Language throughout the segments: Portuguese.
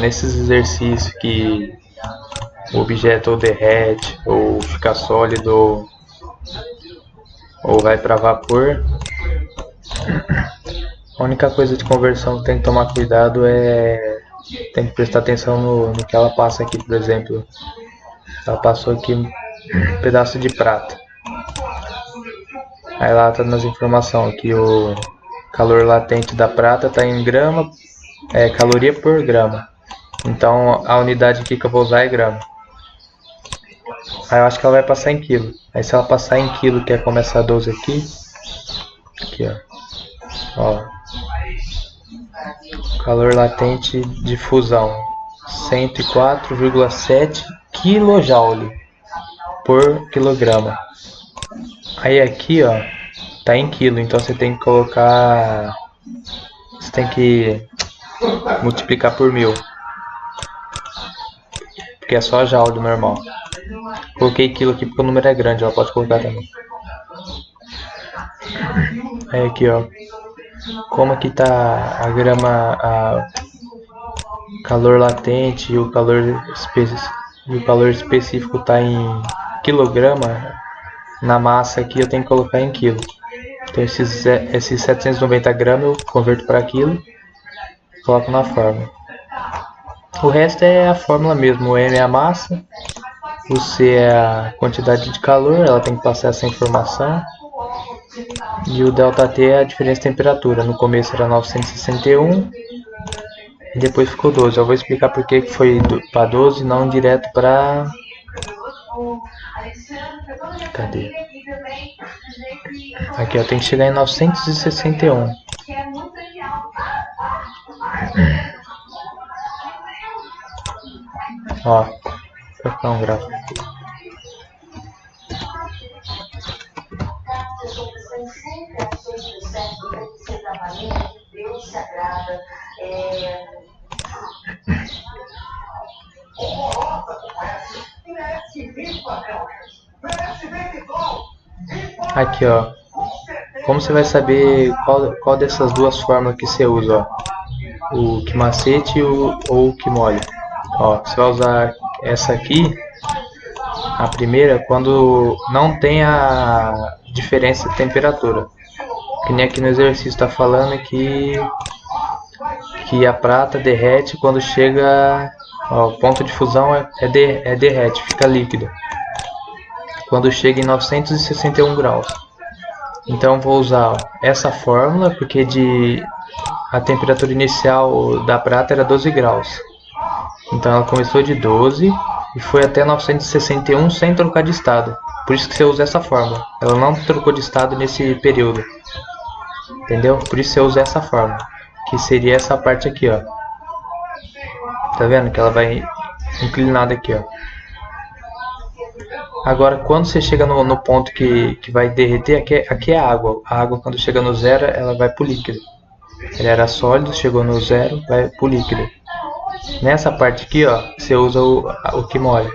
Nesses exercícios que o objeto ou derrete, ou fica sólido, ou vai para vapor, a única coisa de conversão que tem que tomar cuidado tem que prestar atenção no que ela passa aqui. Por exemplo, ela passou aqui um pedaço de prata. Aí lá está nas informações que o calor latente da prata está em grama, caloria por grama. Então a unidade aqui que eu vou usar é grama. Aí eu acho que ela vai passar em quilo. Aí se ela passar em quilo, que é como essa 12 aqui, ó, calor latente de fusão 104,7 kJ por quilograma. Aí aqui, ó, tá em quilo, então você tem que colocar, você tem que multiplicar por 1000, porque é só joule normal. Coloquei quilo aqui porque o número é grande, ela pode colocar também. Aí aqui, ó, como aqui tá a grama, a calor latente e o calor específico tá em quilograma, na massa aqui eu tenho que colocar em quilo. Então esses 790 gramas eu converto para quilo e coloco na fórmula. O resto é a fórmula mesmo. O M é a massa, o C é a quantidade de calor, ela tem que passar essa informação. E o ΔT é a diferença de temperatura. No começo era 961 e depois ficou 12. Eu vou explicar por que foi para 12 e não direto para... Cadê? Aqui, ó, tem que chegar em 961. Ó, vou colocar um gráfico. Aqui, ó, como você vai saber qual dessas duas fórmulas que você usa, ó, o que macete ou o que molha? Ó, você vai usar essa aqui, a primeira, quando não tem a diferença de temperatura. Que nem aqui no exercício está falando que a prata derrete quando chega, ó, o ponto de fusão derrete, fica líquido quando chega em 961 graus. Então vou usar, ó, essa fórmula porque a temperatura inicial da prata era 12 graus. Então ela começou de 12 e foi até 961 sem trocar de estado. Por isso que você usa essa fórmula. Ela não trocou de estado nesse período. Entendeu? Por isso você usa essa fórmula, que seria essa parte aqui, ó. Tá vendo que ela vai inclinada aqui, ó. Agora, quando você chega no ponto que vai derreter, aqui é a água. A água, quando chega no zero, ela vai pro líquido. Ele era sólido, chegou no zero, vai pro líquido. Nessa parte aqui, ó, você usa o que molha.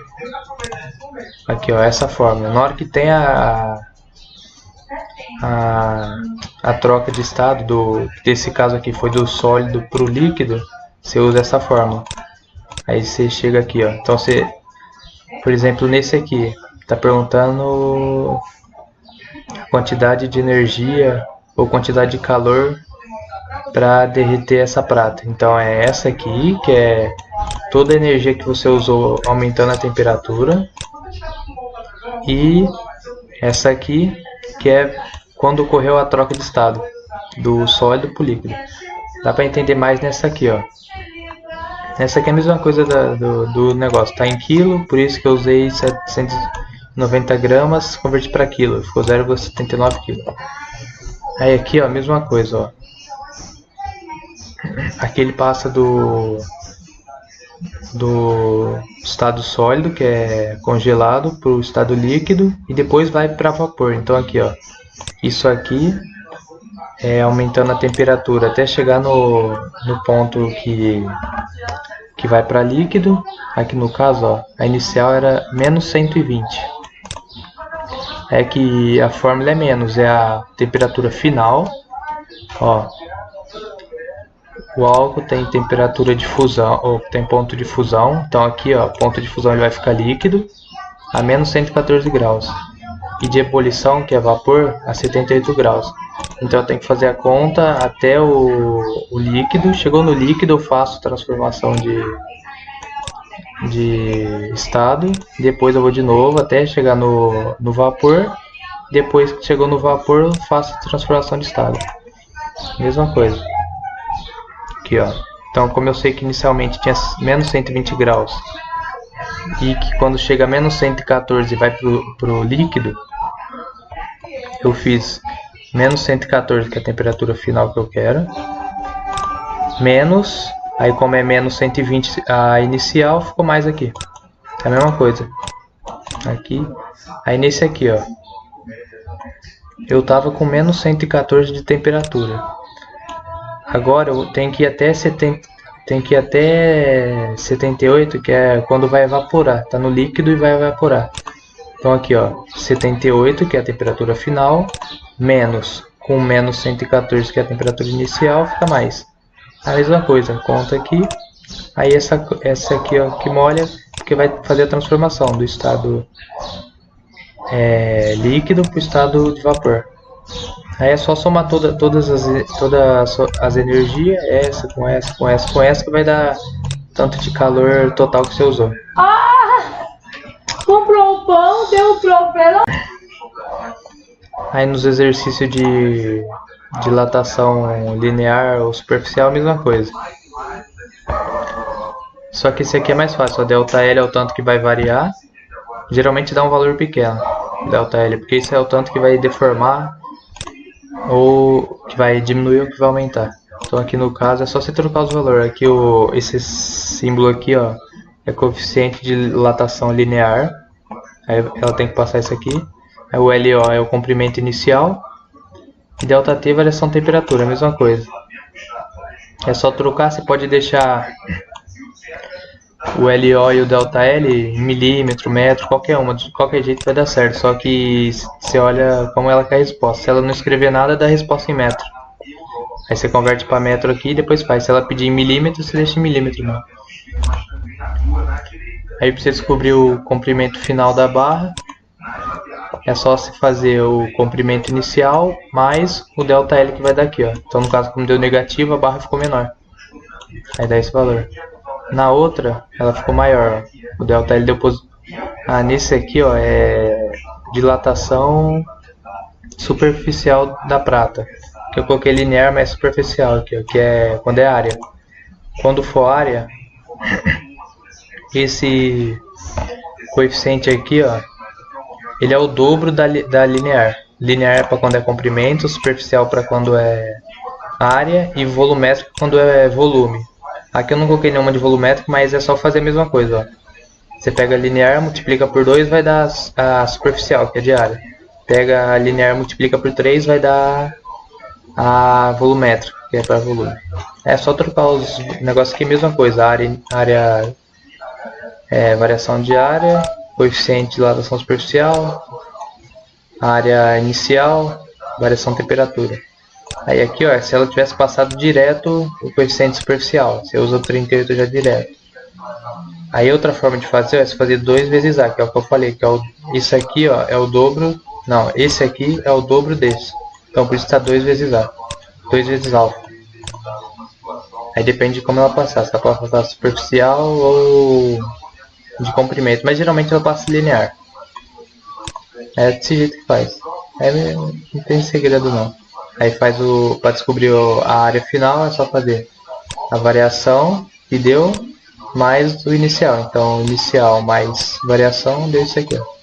Aqui, ó, essa fórmula. Na hora que tem a troca de estado, desse caso aqui foi do sólido pro líquido, você usa essa fórmula. Aí você chega aqui, ó. Então você, por exemplo, nesse aqui, tá perguntando a quantidade de energia ou quantidade de calor para derreter essa prata. Então é essa aqui, que é toda a energia que você usou aumentando a temperatura, e essa aqui, que é quando ocorreu a troca de estado do sólido para o líquido. Dá para entender mais nessa aqui, ó. Essa aqui é a mesma coisa do negócio, tá em quilo, por isso que eu usei 790 gramas, converti para quilo, ficou 0,79 kg. Aí aqui, ó, a mesma coisa, ó. Aqui ele passa do estado sólido, que é congelado, para o estado líquido e depois vai para vapor. Então aqui, ó, isso aqui é aumentando a temperatura até chegar no ponto que vai para líquido. Aqui no caso, ó, a inicial era menos 120. É que a fórmula é menos, é a temperatura final, ó. O álcool tem temperatura de fusão, ou tem ponto de fusão. Então aqui, ó, ponto de fusão ele vai ficar líquido a menos 114 graus. E de ebulição, que é vapor, a 78 graus. Então eu tenho que fazer a conta até o líquido. Chegou no líquido, eu faço transformação de estado. Depois eu vou de novo até chegar no vapor. Depois que chegou no vapor, eu faço a transformação de estado. Mesma coisa. Aqui, ó. Então, como eu sei que inicialmente tinha menos 120 graus e que quando chega a menos 114 vai pro líquido, eu fiz menos 114, que é a temperatura final que eu quero, menos, aí como é menos 120 a inicial, ficou mais aqui. É a mesma coisa. Aqui, aí nesse aqui, ó, eu tava com menos 114 de temperatura. Agora eu tenho que ir até 78, que é quando vai evaporar. Tá no líquido e vai evaporar. Então aqui, ó, 78, que é a temperatura final, menos com menos 114, que é a temperatura inicial, fica mais. A mesma coisa, conta aqui. Aí essa aqui, ó, que molha, que vai fazer a transformação do estado líquido para o estado de vapor. Aí é só somar todas as energias, essa com essa, com essa, com essa, que vai dar tanto de calor total que você usou. Comprou o pão, deu um problema. Aí nos exercícios de dilatação linear ou superficial, a mesma coisa. Só que esse aqui é mais fácil, a ΔL é o tanto que vai variar. Geralmente dá um valor pequeno, ΔL, porque isso é o tanto que vai deformar ou que vai diminuir ou que vai aumentar. Então aqui no caso é só você trocar os valores. Aqui esse símbolo aqui, ó, é coeficiente de dilatação linear. Aí ela tem que passar isso aqui. Aí o LO é o comprimento inicial. E ΔT é variação de temperatura, a mesma coisa. É só trocar, você pode deixar o LO e o ΔL em milímetro, metro, qualquer uma, de qualquer jeito vai dar certo. Só que você olha como ela quer a resposta. Se ela não escrever nada, dá a resposta em metro. Aí você converte para metro aqui e depois faz. Se ela pedir em milímetro, você deixa em milímetro mesmo. Aí para você descobrir o comprimento final da barra, é só você fazer o comprimento inicial mais o ΔL que vai dar aqui, ó. Então no caso, como deu negativo, a barra ficou menor. Aí dá esse valor. Na outra, ela ficou maior, ó. O ΔL deu positivo. Nesse aqui, ó, é dilatação superficial da prata. Que eu coloquei linear, mas superficial aqui, ó, que é quando é área. Quando for área, esse coeficiente aqui, ó, ele é o dobro da linear. Linear é para quando é comprimento, superficial para quando é área e volumétrico quando é volume. Aqui eu não coloquei nenhuma de volumétrico, mas é só fazer a mesma coisa, ó. Você pega a linear, multiplica por 2, vai dar a superficial, que é de área. Pega a linear, multiplica por 3, vai dar a volumétrica, que é para volume. É só trocar os negócios aqui, mesma coisa. Área variação de área, coeficiente de dilatação superficial, área inicial, variação de temperatura. Aí aqui, ó, se ela tivesse passado direto o coeficiente superficial, você usa o 38 já direto. Aí outra forma de fazer é fazer 2 vezes A, que é o que eu falei, que é isso aqui, ó, é o dobro, não, esse aqui é o dobro desse. Então por isso está 2 vezes A, 2 vezes alfa. Aí depende de como ela passar, se ela pode passar superficial ou de comprimento, mas geralmente ela passa linear. É desse jeito que faz. Não tem segredo não. Aí faz para descobrir a área final, é só fazer a variação que deu mais o inicial. Então inicial mais variação deu isso aqui, ó.